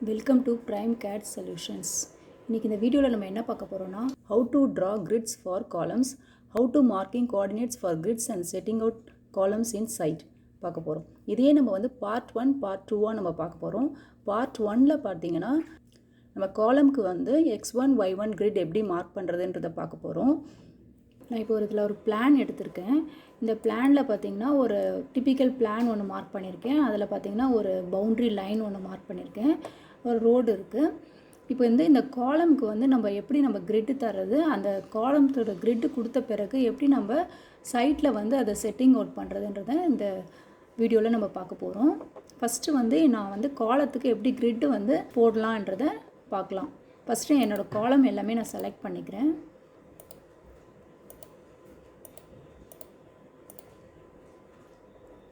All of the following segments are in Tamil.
Welcome to Prime CAD Solutions. இன்னைக்கு இந்த வீடியோவில் நம்ம என்ன பார்க்க போகிறோம்னா how to draw grids for columns, how to marking coordinates for grids and setting out columns in site பார்க்க போகிறோம். இதையே நம்ம வந்து பார்ட் 1 பார்ட் 2 நம்ம பார்க்க போகிறோம். பார்ட் 1ல பார்த்தீங்கன்னா நம்ம காலம்க்கு வந்து x1 y1 grid எப்படி மார்க் பண்ணுறதுன்றதை பார்க்க போகிறோம். நான் இப்போ இதில் ஒரு பிளான் எடுத்திருக்கேன். இந்த பிளானில் பார்த்தீங்கன்னா ஒரு டிப்பிக்கல் பிளான் ஒன்று மார்க் பண்ணியிருக்கேன். அதில் பார்த்தீங்கன்னா ஒரு பவுண்ட்ரி லைன் ஒன்று மார்க் பண்ணியிருக்கேன். ஒரு ரோடு இருக்குது. இப்போ இந்த காலம்க்கு வந்து நம்ம எப்படி நம்ம கிரிட்டு தர்றது, அந்த காலம்ஸோட கிரிட்டு கொடுத்த பிறகு எப்படி நம்ம சைட்டில் வந்து அதை செட்டிங் அவுட் பண்ணுறதுன்றதை இந்த வீடியோவில் நம்ம பார்க்க போகிறோம். ஃபஸ்ட்டு வந்து நான் வந்து காலத்துக்கு எப்படி கிரிட்டு வந்து போடலான்றதை பார்க்கலாம். ஃபஸ்ட்டு என்னோடய காலம் எல்லாமே நான் செலக்ட் பண்ணிக்கிறேன்.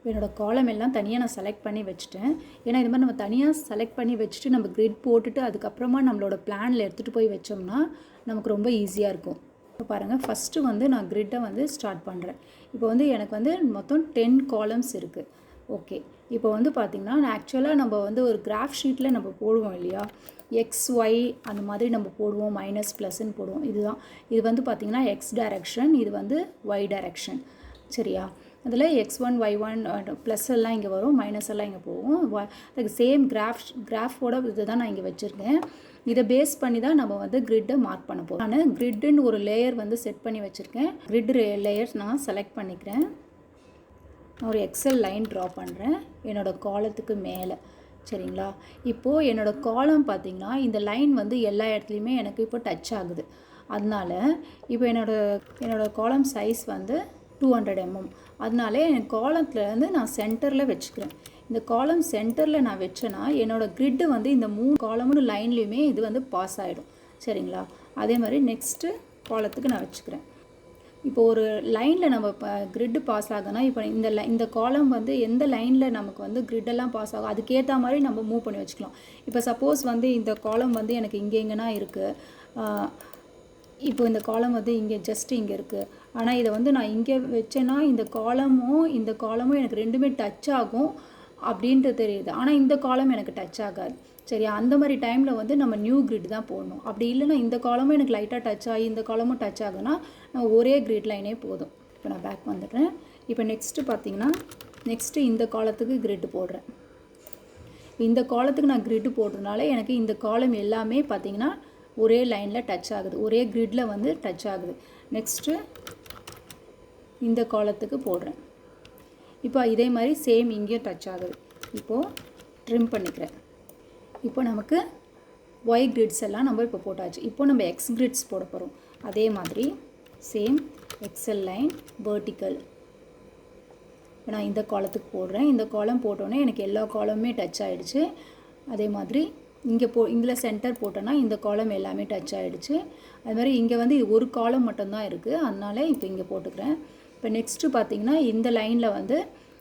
என்னோடய காலம் எல்லாம் தனியாக நான் செலக்ட் பண்ணி வச்சுட்டேன். ஏன்னா இது மாதிரி நம்ம தனியாக செலக்ட் பண்ணி வச்சுட்டு நம்ம கிரிட் போட்டுட்டு அதுக்கப்புறமா நம்மளோட பிளானில் எடுத்துகிட்டு போய் வச்சோம்னா நமக்கு ரொம்ப ஈஸியாக இருக்கும். இப்போ பாருங்கள், ஃபஸ்ட்டு வந்து நான் கிரிட்டை வந்து ஸ்டார்ட் பண்ணுறேன். இப்போ வந்து எனக்கு வந்து மொத்தம் 10 காலம்ஸ் இருக்குது. ஓகே, இப்போ வந்து பார்த்திங்கன்னா ஆக்சுவலாக நம்ம வந்து ஒரு கிராஃப் ஷீட்டில் நம்ம போடுவோம் இல்லையா, XY அந்த மாதிரி நம்ம போடுவோம், மைனஸ் ப்ளஸ்ன்னு போடுவோம். இது வந்து பார்த்திங்கன்னா எக்ஸ் டைரக்ஷன், இது வந்து ஒய் டைரக்ஷன். சரியா? அதில் x1 y1 ப்ளஸ் எல்லாம் இங்கே வரும், மைனஸ் எல்லாம் இங்கே போகும். அதுக்கு சேம் கிராஃபோட இது தான் நான் இங்கே வச்சுருக்கேன். இதை பேஸ் பண்ணி தான் நம்ம வந்து கிரிட்டை மார்க் பண்ண போகிறோம். நான் கிரிட்டுன்னு ஒரு லேயர் வந்து செட் பண்ணி வச்சுருக்கேன். கிரிட் லேயர்ஸ் நான் செலக்ட் பண்ணிக்கிறேன். நான் ஒரு எக்ஸல் லைன் ட்ரா பண்ணுறேன் என்னோடய காலத்துக்கு மேலே. சரிங்களா? இப்போது என்னோடய காலம் பார்த்திங்கன்னா இந்த லைன் வந்து எல்லா இடத்துலையுமே எனக்கு இப்போ டச் ஆகுது. அதனால் இப்போ என்னோடய காலம் சைஸ் வந்து 200 mm. அதனால என் காலத்துலேருந்து நான் சென்டரில் வச்சுக்கிறேன். இந்த காலம் சென்டரில் நான் வச்சேன்னா என்னோடய கிரிட்டு வந்து இந்த 3 காலமும் லைன்லேயுமே இது வந்து பாஸ் ஆகிடும். சரிங்களா? அதே மாதிரி நெக்ஸ்ட்டு காலத்துக்கு நான் வச்சுக்கிறேன். இப்போ ஒரு லைனில் நம்ம இப்போ கிரிட்டு பாஸ் ஆகுதுன்னா இப்போ இந்த காலம் வந்து எந்த லைனில் நமக்கு வந்து கிரிட்டெல்லாம் பாஸ் ஆகும் அதுக்கேற்ற மாதிரி நம்ம மூவ் பண்ணி வச்சுக்கலாம். இப்போ சப்போஸ் வந்து இந்த காலம் வந்து எனக்கு இங்கேங்கன்னா இருக்குது. இப்போ இந்த காலம் வந்து இங்கே ஜஸ்ட்டு இங்கே இருக்குது. ஆனால் இதை வந்து நான் இங்கே வச்சேன்னா இந்த காலமும் எனக்கு ரெண்டுமே டச் ஆகும் அப்படின்ட்டு தெரியுது. ஆனால் இந்த காலம் எனக்கு டச் ஆகாது. சரியா? அந்த மாதிரி டைமில் வந்து நம்ம நியூ கிரிட் தான் போடணும். அப்படி இல்லைன்னா இந்த காலமும் எனக்கு லைட்டாக டச் ஆகி இந்த காலமும் டச் ஆகுனா நான் ஒரே கிரிட் லைனே போதும். இப்போ நான் பேக் வந்துடுறேன். இப்போ நெக்ஸ்ட்டு பார்த்திங்கன்னா இந்த காலத்துக்கு கிரிட்டு போடுறேன். இந்த காலத்துக்கு நான் கிரிட்டு போடுறதுனால எனக்கு இந்த காலம் எல்லாமே பார்த்திங்கன்னா ஒரே லைனில் டச் ஆகுது, ஒரே கிரிட்டில் வந்து டச் ஆகுது. நெக்ஸ்ட்டு இந்த காலத்துக்கு போடுறேன். இப்போ இதே மாதிரி சேம் இங்கேயும் டச் ஆகுது. இப்போது ட்ரிம் பண்ணிக்கிறேன். இப்போ நமக்கு ஒய் கிரிட்ஸ் எல்லாம் நம்ம இப்போ போட்டாச்சு. இப்போ நம்ம எக்ஸ் கிரிட்ஸ் போட போகிறோம். அதே மாதிரி சேம் எக்ஸல் லைன் வெர்டிக்கல் நான் இந்த காலத்துக்கு போடுறேன். இந்த காலம் போட்டோன்னே எனக்கு எல்லா காலமுமே டச் ஆகிடுச்சு. அதே மாதிரி இதில் சென்டர் போட்டோன்னா இந்த காலம் எல்லாமே டச் ஆகிடுச்சு. அது மாதிரி இங்கே வந்து ஒரு காலம் மட்டும்தான் இருக்குது. அதனால இப்போ இங்கே போட்டுக்கிறேன். இப்போ நெக்ஸ்ட்டு பார்த்திங்கன்னா இந்த லைனில் வந்து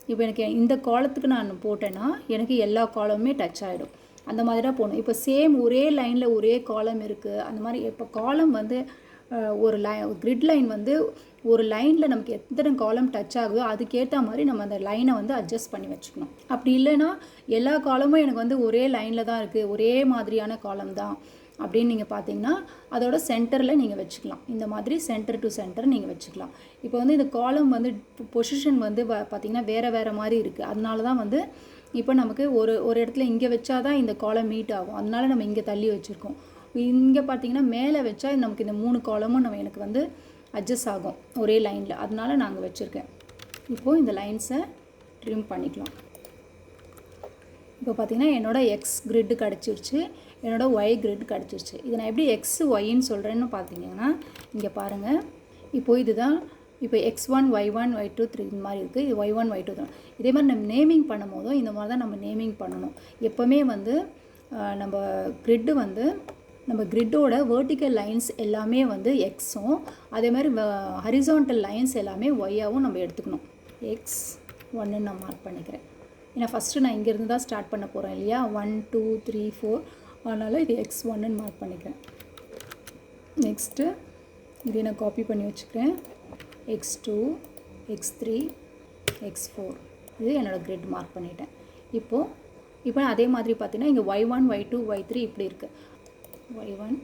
இப்போ எனக்கு இந்த காலத்துக்கு நான் போட்டேன்னா எனக்கு எல்லா காலமுமே டச் ஆகிடும். அந்த மாதிரி தான் போகணும். இப்போ சேம் ஒரே லைனில் ஒரே காலம் இருக்குது. அந்த மாதிரி இப்போ காலம் வந்து ஒரு கிரிட் லைன் வந்து ஒரு லைனில் நமக்கு எத்தனை காலம் டச் ஆகுதோ அதுக்கேற்ற மாதிரி நம்ம அந்த லைனை வந்து அட்ஜஸ்ட் பண்ணி வச்சுக்கணும். அப்படி இல்லைன்னா எல்லா காலமும் எனக்கு வந்து ஒரே லைனில் தான் இருக்குது, ஒரே மாதிரியான காலம் தான் அப்படின்னு நீங்கள் பார்த்தீங்கன்னா அதோட சென்டரில் நீங்கள் வச்சுக்கலாம். இந்த மாதிரி சென்டர் டு சென்டர் நீங்கள் வச்சுக்கலாம். இப்போ வந்து இந்த காலம் வந்து பொசிஷன் வந்து பார்த்திங்கன்னா வேறு மாதிரி இருக்குது. அதனால தான் வந்து இப்போ நமக்கு ஒரு இடத்துல இங்கே வச்சா தான் இந்த காலம் மீட் ஆகும். அதனால நம்ம இங்கே தள்ளி வச்சுருக்கோம். இங்கே பார்த்திங்கன்னா மேலே வச்சா நமக்கு இந்த 3 காலமும் எனக்கு வந்து அட்ஜஸ்ட் ஆகும் ஒரே லைனில். அதனால நாங்கள் வச்சுருக்கேன். இப்போது இந்த லைன்ஸை ட்ரிம் பண்ணிக்கலாம். இப்போ பார்த்திங்கன்னா என்னோடய எக்ஸ் கிரிட்டு கிடச்சிருச்சு, என்னோடய ஒய் கிரிட் கிடச்சிருச்சு. இதை நான் எப்படி எக்ஸ் ஒய்ன்னு சொல்கிறேன்னு பார்த்தீங்கன்னா இங்கே பாருங்கள். இப்போது இதுதான் இப்போ x1 y1 y2 3 இந்த மாதிரி இருக்குது. இது y1 y2 தான். இதே மாதிரி நம்ம நேமிங் பண்ணும் போதும் இந்த மாதிரி தான் நம்ம நேமிங் பண்ணணும். எப்போவுமே வந்து நம்ம கிரிட்டு வந்து நம்ம கிரிட்டோட வெர்டிக்கல் லைன்ஸ் எல்லாமே வந்து எக்ஸும் அதே மாதிரி ஹரிசான்டல் லைன்ஸ் எல்லாமே ஒய்யாகவும் நம்ம எடுத்துக்கணும். x1 நான் மார்க் பண்ணிக்கிறேன். ஏன்னா ஃபஸ்ட்டு நான் இங்கேருந்து தான் ஸ்டார்ட் பண்ண போகிறேன் இல்லையா, 1 2 3 4. அதனால் இது x1 மார்க் பண்ணிக்கிறேன். நெக்ஸ்ட்டு இதை நான் காப்பி பண்ணி வச்சுக்கிறேன். x2 x3 x4 இது என்னோடய கிரிட் மார்க் பண்ணிட்டேன். இப்போது இப்போ அதே மாதிரி பார்த்தீங்கன்னா இங்கே y1 y2 y3 இப்படி இருக்குது. y1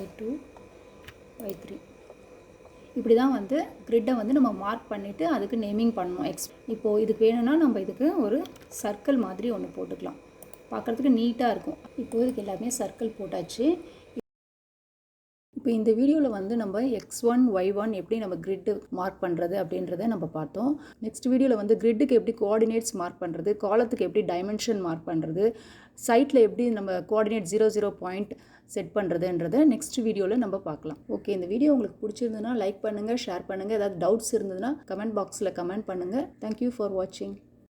y2 y3 இப்படி தான் வந்து கிரிட்டை வந்து நம்ம மார்க் பண்ணிவிட்டு அதுக்கு நேமிங் பண்ணணும். இப்போது இதுக்கு வேணும்னா நம்ம இதுக்கு ஒரு சர்க்கிள் மாதிரி ஒன்று போட்டுக்கலாம். பார்க்குறதுக்கு நீட்டாக இருக்கும். இப்போது இதுக்கு எல்லாமே சர்க்கிள் போட்டாச்சு. இப்போ இந்த வீடியோவில் வந்து நம்ம x1 y1 எப்படி நம்ம கிரிட்டு மார்க் பண்ணுறது அப்படின்றத நம்ம பார்த்தோம். நெக்ஸ்ட் வீடியோவில் வந்து கிரிட்டுக்கு எப்படி கோஆர்டினேட்ஸ் மார்க் பண்ணுறது, காலத்துக்கு எப்படி டைமென்ஷன் மார்க் பண்ணுறது, சைட்டில் எப்படி நம்ம கோஆர்டினேட் 00 பாயிண்ட் செட் பண்ணுறதுன்றதை நெக்ஸ்ட் வீடியோவில் நம்ம பார்க்கலாம். ஓகே, இந்த வீடியோ உங்களுக்கு பிடிச்சிருந்ததுன்னா லைக் பண்ணுங்கள், ஷேர் பண்ணுங்கள். ஏதாவது டவுட்ஸ் இருந்ததுன்னா கமெண்ட் பாக்ஸில் கமெண்ட் பண்ணுங்கள். தேங்க்யூ ஃபார் வாட்சிங்.